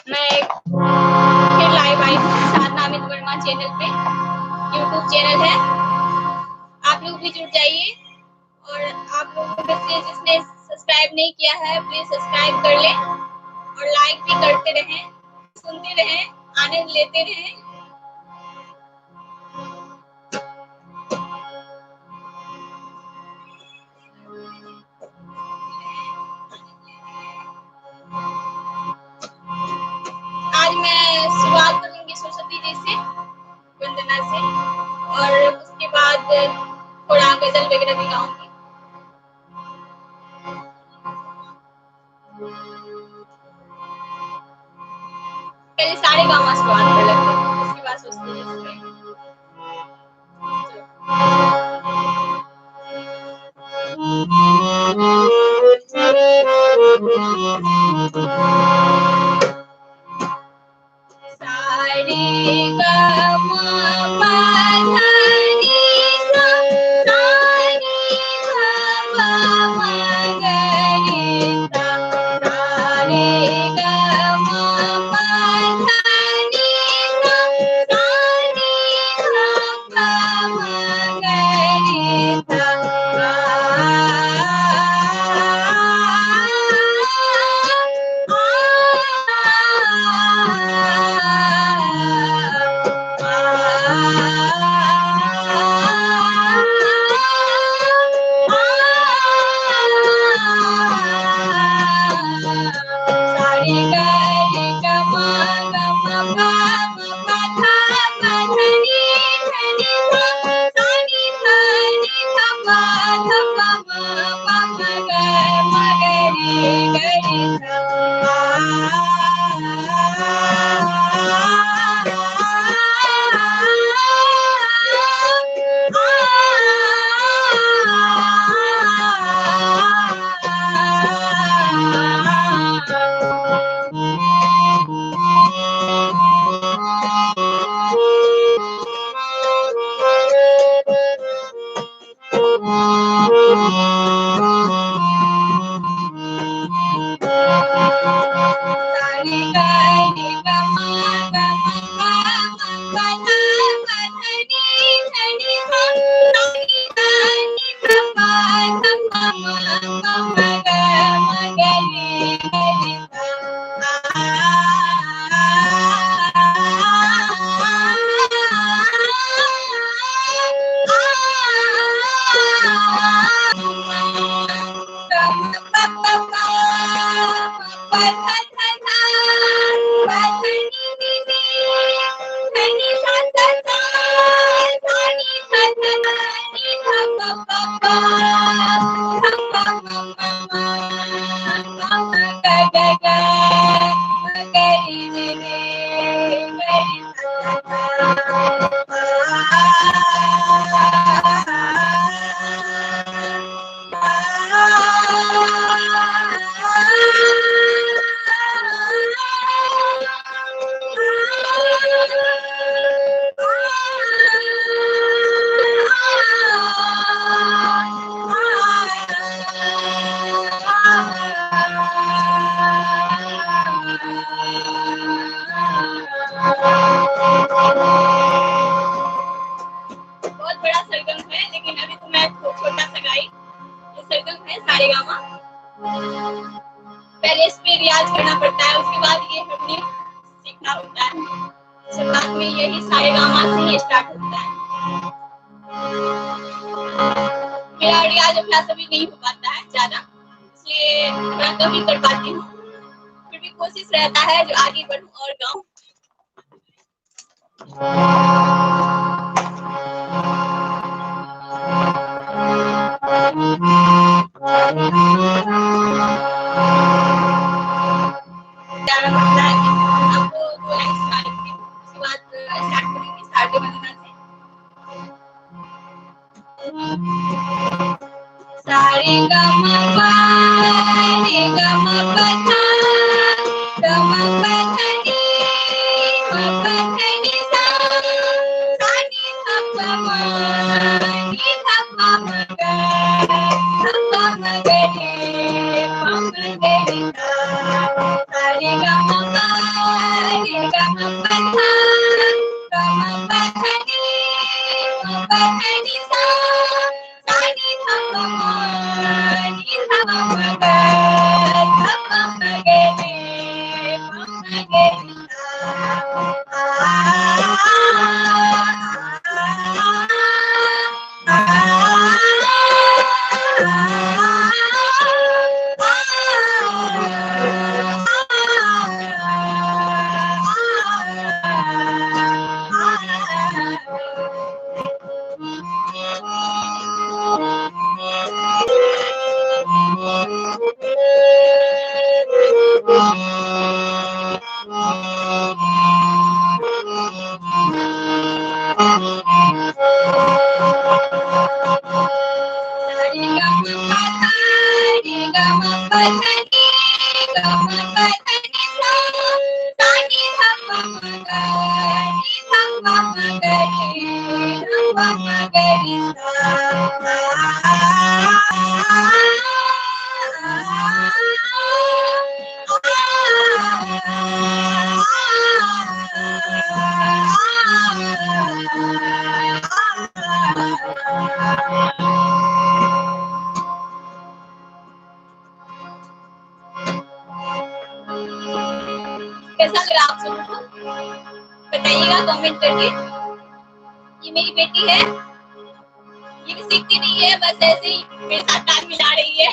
मैं फिर लाइव आई हूँ साधना वर्मा चैनल पे, यूट्यूब चैनल है, आप लोग भी जुड़ जाइए। और आप लोगों में से जिसने सब्सक्राइब नहीं किया है प्लीज सब्सक्राइब कर ले और लाइक भी करते रहें, सुनते रहें, आनंद लेते रहें। आज मैं शुरुआत करूंगी सरस्वती जी से, वंदना से, और उसके बाद थोड़ा गजल वगैरह भी गाऊंगी। पहले सारे गाँव शुरुआत कर लेते हैं, उसके बाद सोचते हैं। बहुत बड़ा सरगम है, लेकिन अभी तो मैं छोटा सा गाई। ये सरगम है सारे गामा। पहले इस पे रियाज करना पड़ता है, उसके बाद ये हमने सीखना होता है। शुरुआत में यही सारे गामा से ही स्टार्ट होता है। मेरा रियाज अभ्यास अभी नहीं हो पाता है ज्यादा, इसलिए मैं कम ही कर पाती हूँ। फिर भी कोशिश रहता है जो आगे बढ़ूं और गाऊं। जाना पड़ता है कि आपको 2 लाइन सुना लेंगे, उसके बाद स्टार्ट करेंगे सारे वंदना से। सारे गम पा रे गम पा गम पधनी पधनी सा सानी सा नी सा मग रे पम रे सा सारे गम पा कैसा लगा आप सबको? बताइएगा कमेंट करके। ये मेरी बेटी है, ये भी सीखती नहीं है, बस ऐसे ही मेरे साथ ताल मिला रही है।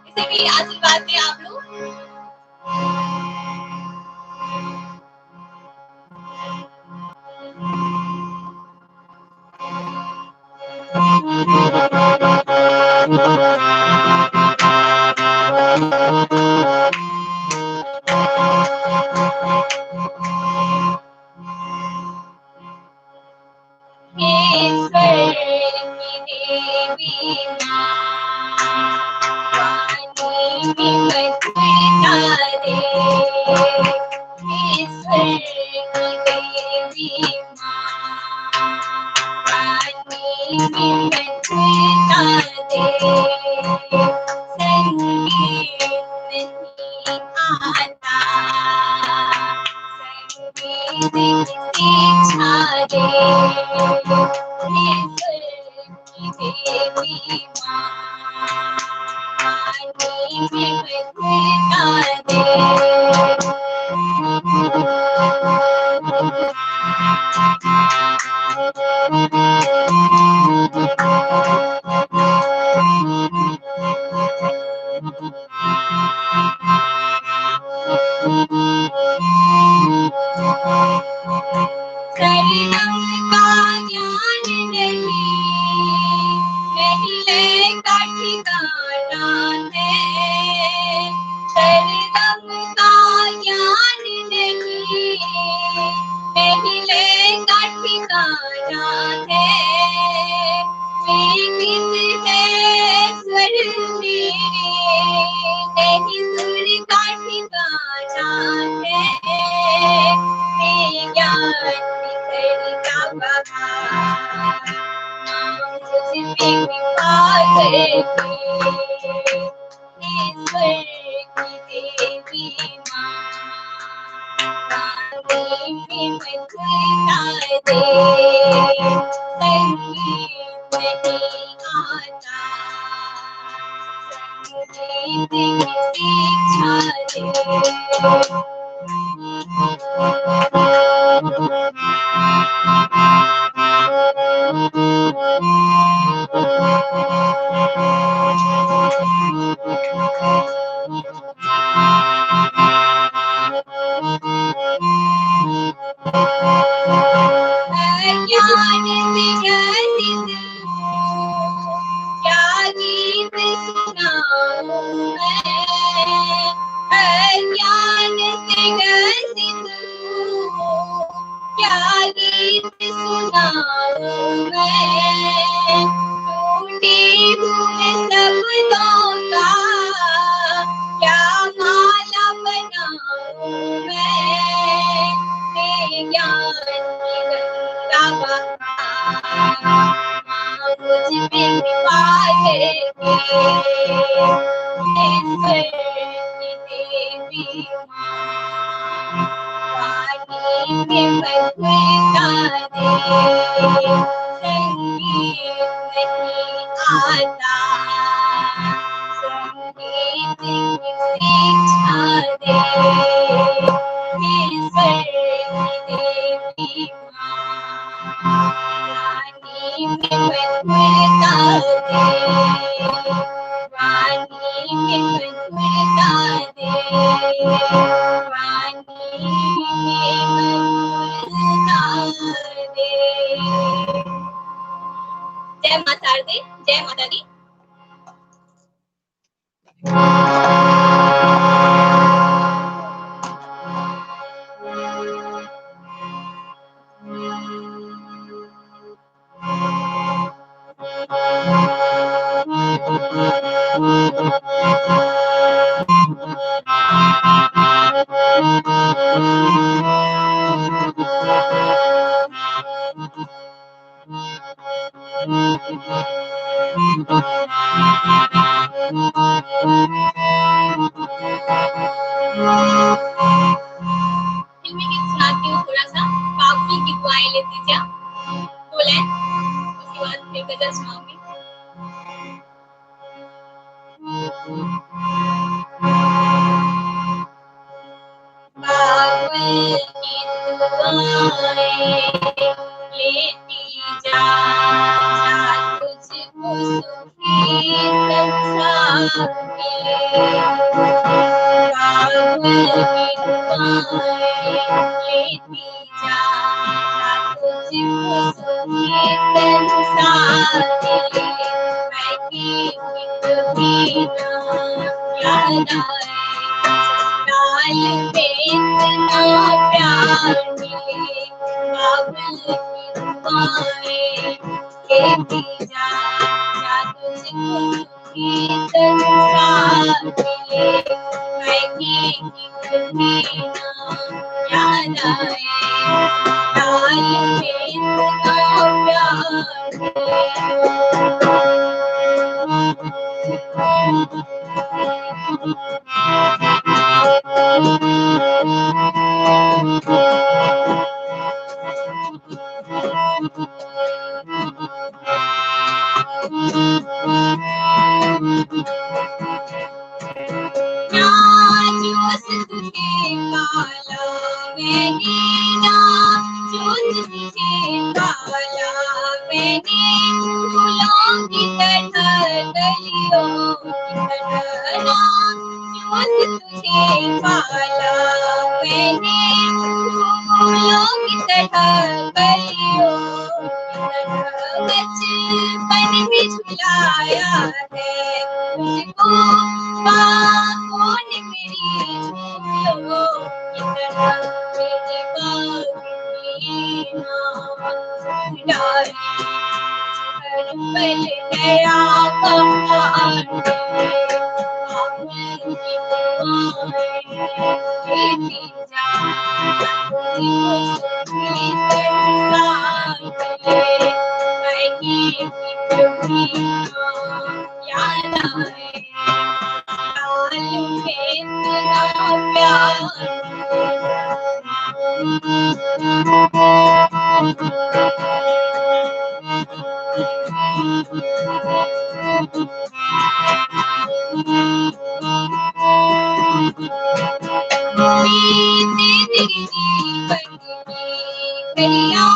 इसे भी आशीर्वाद दें आप लोग। जय माता दी। फिल्मी गीत सुनाती हूँ थोड़ा सा, बाबुल की दुआएं लेती जा, दो लाइन, उसके बाद फिर गजल सुनाऊंगी। बाबुल की दुआएं लेती जा, तुझको सुखी संसार मिले। बाबुल की दुआएं लेती जा, तुझको सुखी संसार मिले। मैं कभी ना याद आए लाल पे इतना प्यार मिले। बाबुल की दुआएं लेती जा, तुझको सुखी संसार मिले। मैं कभी ना याद आए लाल पे इतना प्यार मिले। बचपन में झुलाया है तुझको बाहों ने मेरी झूलो की तरह। मेरी बागुनी नाम हर पल नया बहार है। बाबुल की दुआएं लेती जा, तुझको सुखी संसार मिले। मैं कभी ना याद आए लाल पे इतना प्यार तेरे जीवन की कलियां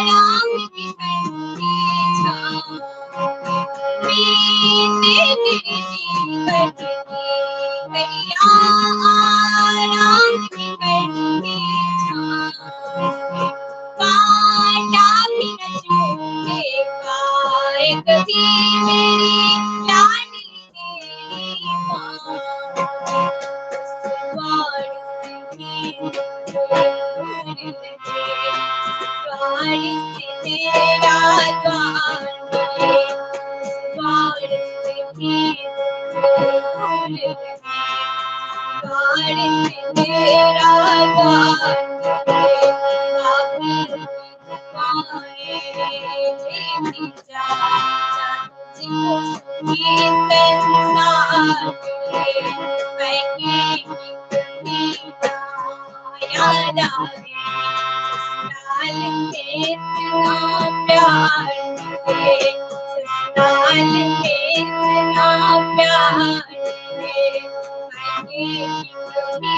राम की ठंडी छाँव में। तेरे जीवन की कलियां राम की ठंडी छाँव में। कांटा भी न चुभे पाए कभी मेरी लाडली तेरी माँ। तेरा द्वार मिले, द्वार से भी भूल गए। द्वार से तेरा द्वार मिले। बाबुल की दुआएं लेती जा, तुझको सुखी संसार मिले। मैं कभी ना याद आए लाल पे इतना प्यार मिले। लाल पे इतना प्यार मिले। मैं कभी ना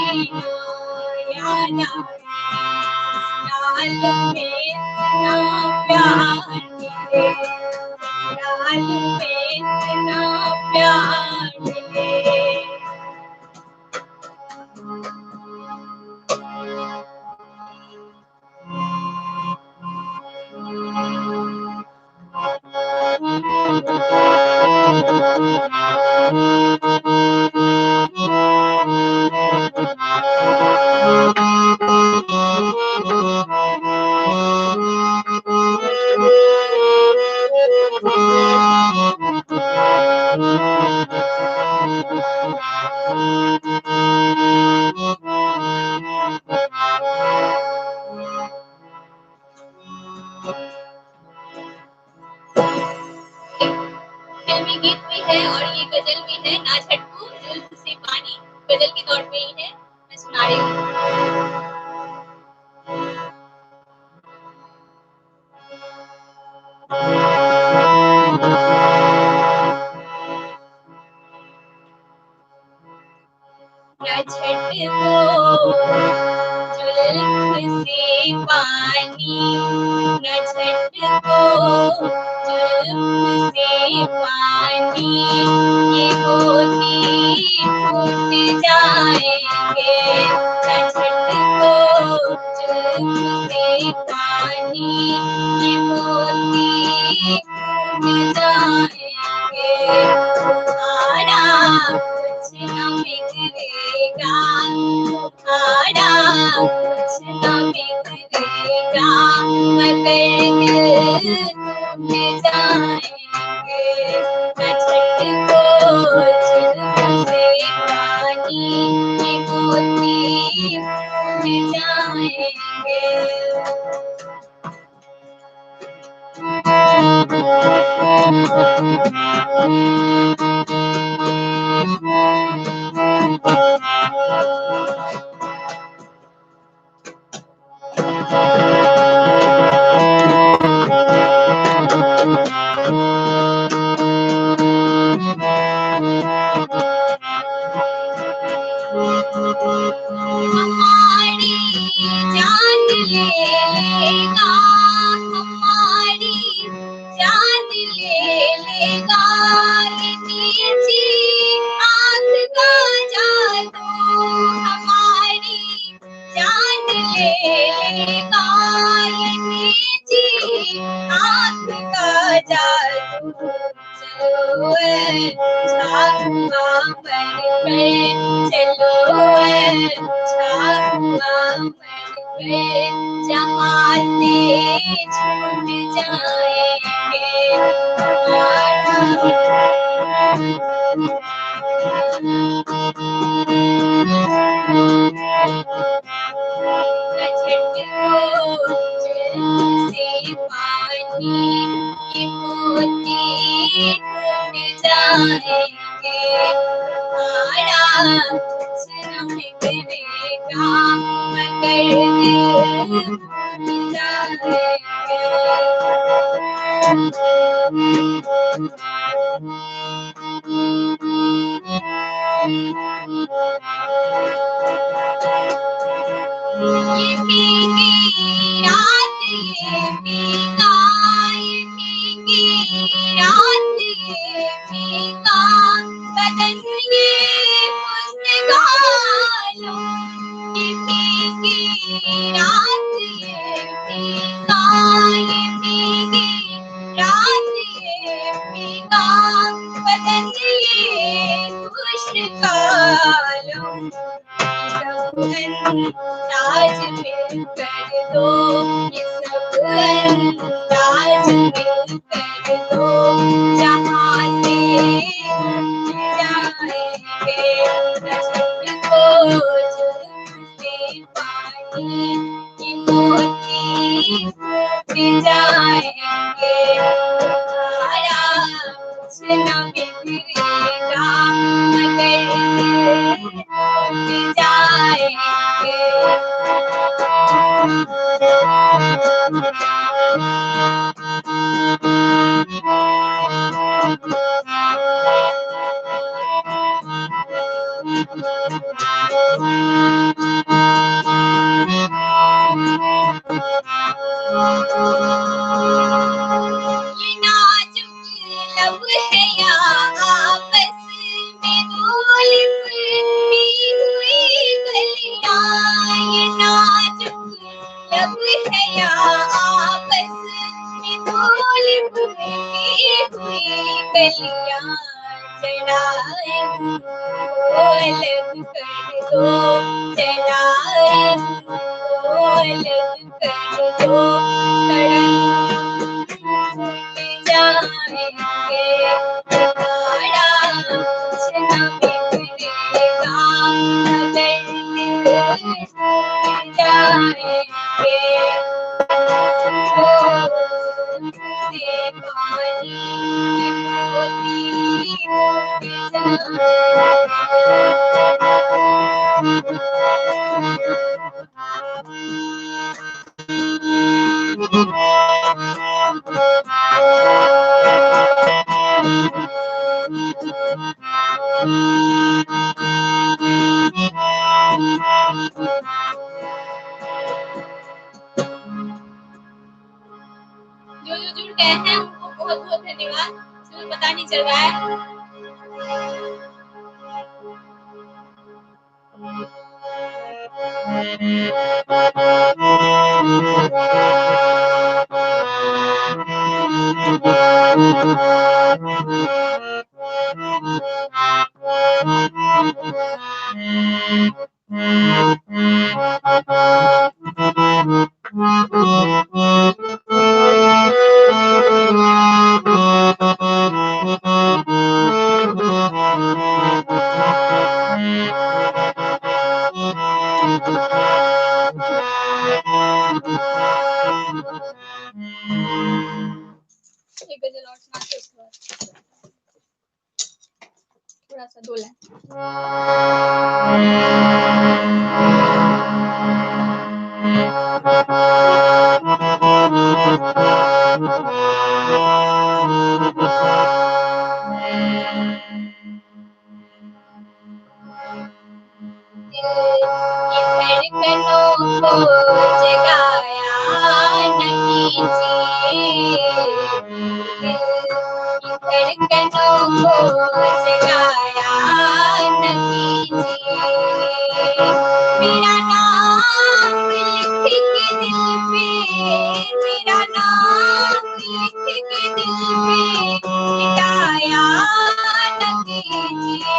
याद आए लाल पे इतना प्यार मिले। लाल पे इतना प्यार मिले। पे ही है, मैं सुना रही हूँ। न छट को जुल्फ से पानी, न छट को जुल्फ से पानी, ये मोती फूट जाएंगे। न छट को जुल्फ से पानी, ये मोती फूट जाएंगे। तुम्हारा कुछ न बिगड़ेगा, तुम्हारा कुछ न बिगड़ेगा, मगर दिल टूट जाएंगे। न छट को जुल्फ से पानी, ये मोती फूट जाएंगे। हमारी जान लेगा, हमारी जान लेगा, ये नीची आँख का जादू हमारी जान लेगा, ये नीची आँख का जादू। चलो छागुआ बन गए, चलो छागुआ बन गए, जहाँ से छूट जाएंगे। न छट को जुल्फ से पानी, ये मोती टूट जाएंगे। तुम्हारा कुछ न बिगड़ेगा, मगर दिल टूट जाएंगे। ये भीगी रात, ये भीगा, ये भीगी रात, ये भीगा बदन, ये मुस्कानो। ये भीगी रात, ये भीगा, ये भीगी रात, ये भीगा बदन, ये मुस्कानो। अंदाज में कर दो, ये सब अंदाज में कर दो, जहाँ से जाएंगे। न छट को जुल्फ से पानी, ये मोती फूट जाएंगे। तुम्हारा कुछ न बिगड़ेगा, मगर दिल टूट जाएंगे। ये नाजुक लब है या आपस में धूल पड़ी हुई गलियां। ये नाजुक लब है या आपस में धूल पड़ी हुई गलियां। जलाए वो अलग कर दो, जलाए वो अलग कर दो, सड़क टूट जाएंगे। तुम्हारा कुछ न बिगड़ेगा, मगर दिल टूट जाएंगे। से पानी, ये मोती टूट जाएंगे। जो जुड़ गए हैं उनको बहुत बहुत धन्यवाद। मुझे पता नहीं चल रहा है। एक गजल और सुना के थोड़ा सा 2 लाइन। धड़कनों को जगाया न कीजिए, धड़कनों को जगाया न कीजिए, मेरा नाम लिख के दिल पे, मेरा नाम लिख के दिल पे मिटाया न कीजिए,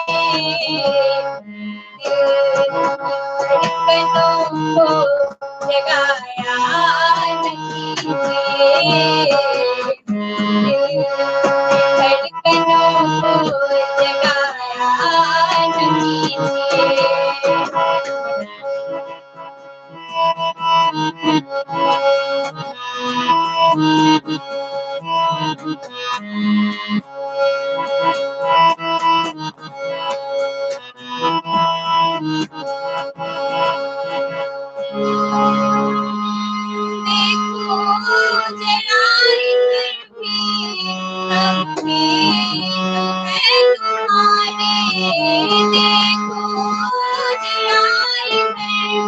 धड़कनों को जगाया न कीजिए, धड़कनों को जगाया न कीजिए। देखो जरा इधर भी, हम भी तो है तुम्हारे, देखो जरा इधर भी,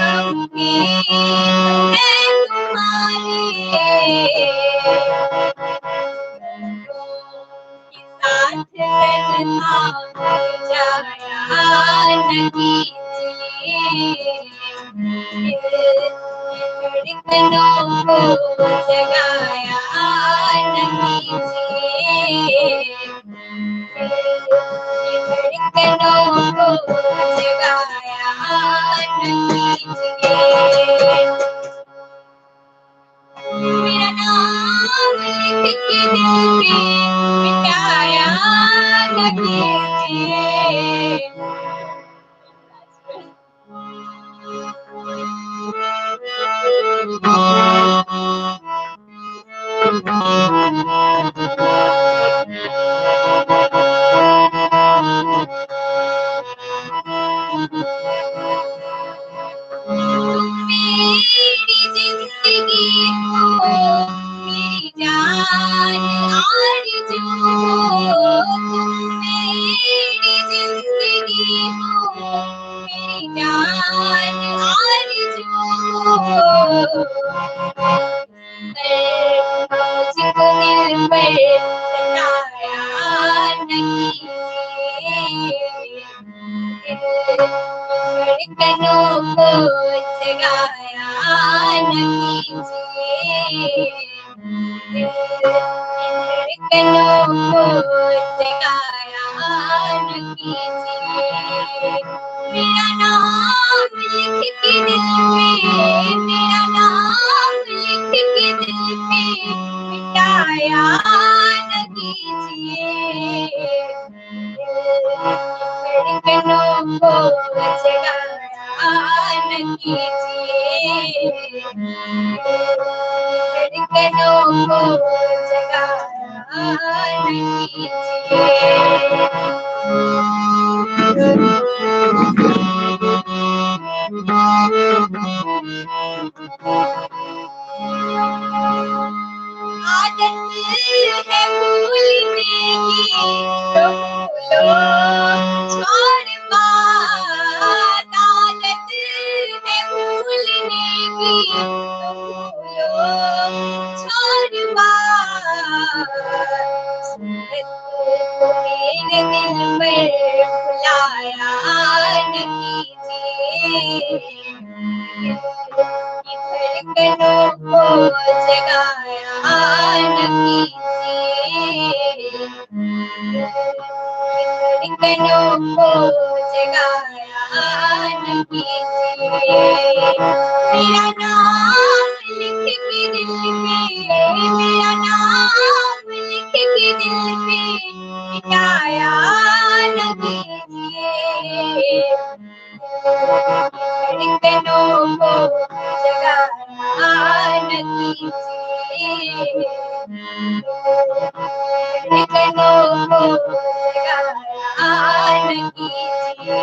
हम भी तो है तुम्हारे, साथ तन्हा जाया न कीजिए, धड़कनों को जगाया न कीजिए, धड़कनों को जगाया न कीजिए, मेरा नाम लिख के दिल पे मिटाया न कीजिए। मेरी जिंदगी हो, मेरी जान आरज़ू हो, तुम मेरी जिंदगी हो, मेरी जान आरज़ू हो, मुझको दिल पर सताया न कीजिए, धड़कनों को जगाया न कीजिए, धड़कनों को जगाया न कीजिए, मेरा नाम लिख के दिल पे, मेरा नाम लिख के दिल पे मिटाया न कीजिए, धड़कनों को जगाया न कीजिए, धड़कनों को जगाया न कीजिए। धड़कनों को जगाया न कीजिए, धड़कनों को जगाया न कीजिए। मेरा नाम लिख के दिल पे, मेरा नाम लिख के दिल पे मिटाया न कीजिए, धड़कनों को जगाया न कीजिए, धड़कनों को जगाया न कीजिए,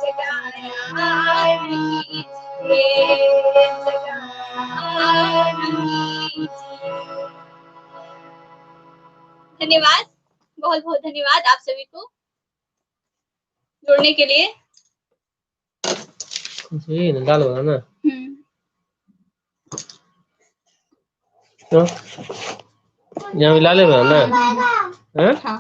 जगाया न कीजिए, जगाया न कीजिए। धन्यवाद, बहुत बहुत धन्यवाद आप सभी को जुड़ने के लिए। जी डाल होगा ना। तो यहाँ मिला ले ना। हाँ